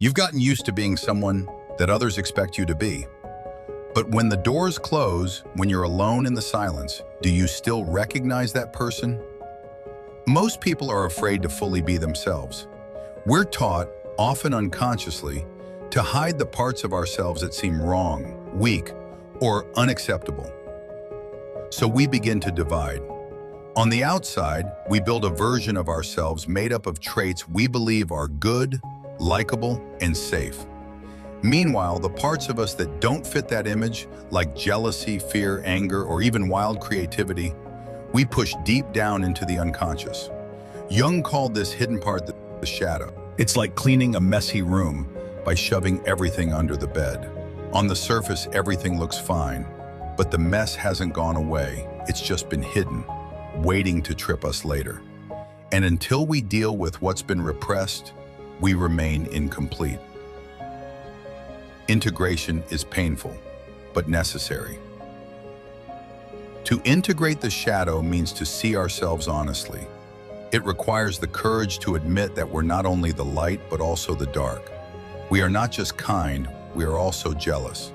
You've gotten used to being someone that others expect you to be. But when the doors close, when you're alone in the silence, do you still recognize that person? Most people are afraid to fully be themselves. We're taught, often unconsciously, to hide the parts of ourselves that seem wrong, weak, or unacceptable. So we begin to divide. On the outside, we build a version of ourselves made up of traits we believe are good, likable, and safe. Meanwhile, the parts of us that don't fit that image, like jealousy, fear, anger, or even wild creativity, we push deep down into the unconscious. Jung called this hidden part the shadow. It's like cleaning a messy room by shoving everything under the bed. On the surface, everything looks fine, but the mess hasn't gone away. It's just been hidden, waiting to trip us later. And until we deal with what's been repressed, we remain incomplete. Integration is painful, but necessary. To integrate the shadow means to see ourselves honestly. It requires the courage to admit that we're not only the light, but also the dark. We are not just kind, we are also jealous.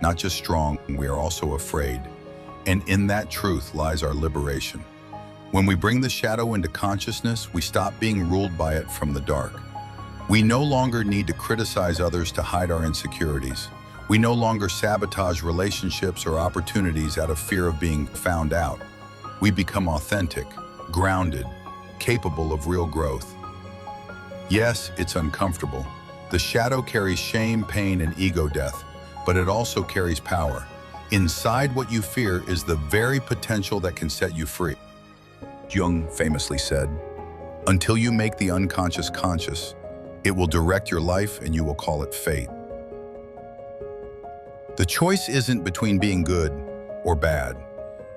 Not just strong, we are also afraid. And in that truth lies our liberation. When we bring the shadow into consciousness, we stop being ruled by it from the dark. We no longer need to criticize others to hide our insecurities. We no longer sabotage relationships or opportunities out of fear of being found out. We become authentic, grounded, capable of real growth. Yes, it's uncomfortable. The shadow carries shame, pain, and ego death, but it also carries power. Inside what you fear is the very potential that can set you free. Jung famously said, "Until you make the unconscious conscious, it will direct your life and you will call it fate." The choice isn't between being good or bad.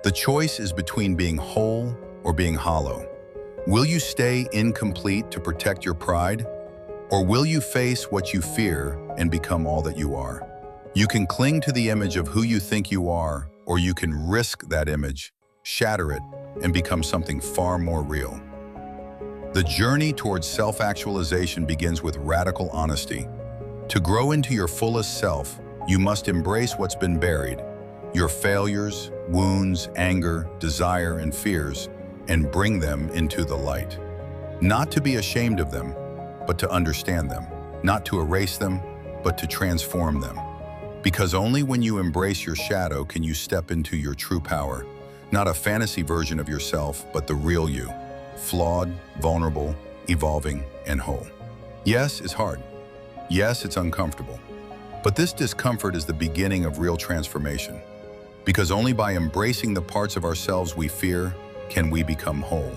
The choice is between being whole or being hollow. Will you stay incomplete to protect your pride? Or will you face what you fear and become all that you are? You can cling to the image of who you think you are, or you can risk that image, shatter it, and become something far more real. The journey towards self-actualization begins with radical honesty. To grow into your fullest self, you must embrace what's been buried, your failures, wounds, anger, desire, and fears, and bring them into the light. Not to be ashamed of them, but to understand them. Not to erase them, but to transform them. Because only when you embrace your shadow can you step into your true power. Not a fantasy version of yourself, but the real you. Flawed, vulnerable, evolving, and whole. Yes, it's hard. Yes, it's uncomfortable. But this discomfort is the beginning of real transformation. Because only by embracing the parts of ourselves we fear can we become whole.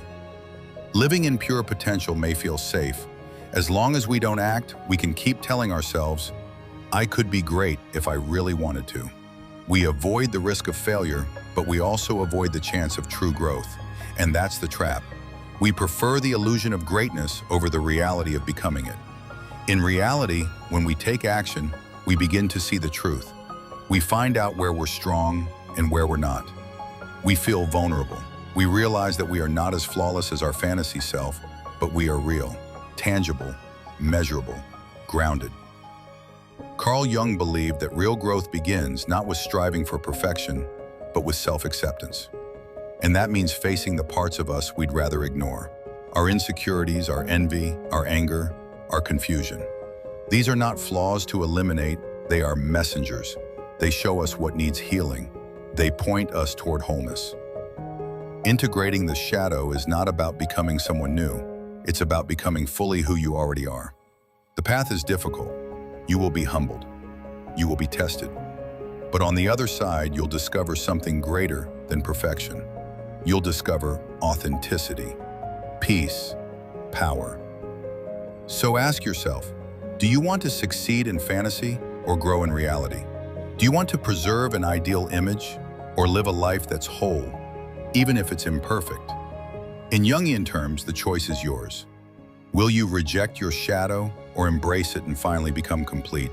Living in pure potential may feel safe. As long as we don't act, we can keep telling ourselves, "I could be great if I really wanted to." We avoid the risk of failure, but we also avoid the chance of true growth. And that's the trap. We prefer the illusion of greatness over the reality of becoming it. In reality, when we take action, we begin to see the truth. We find out where we're strong and where we're not. We feel vulnerable. We realize that we are not as flawless as our fantasy self, but we are real, tangible, measurable, grounded. Carl Jung believed that real growth begins not with striving for perfection, but with self-acceptance. And that means facing the parts of us we'd rather ignore. Our insecurities, our envy, our anger, our confusion. These are not flaws to eliminate, they are messengers. They show us what needs healing. They point us toward wholeness. Integrating the shadow is not about becoming someone new. It's about becoming fully who you already are. The path is difficult. You will be humbled. You will be tested. But on the other side, you'll discover something greater than perfection. You'll discover authenticity, peace, power. So ask yourself, do you want to succeed in fantasy or grow in reality? Do you want to preserve an ideal image or live a life that's whole, even if it's imperfect? In Jungian terms, the choice is yours. Will you reject your shadow or embrace it and finally become complete?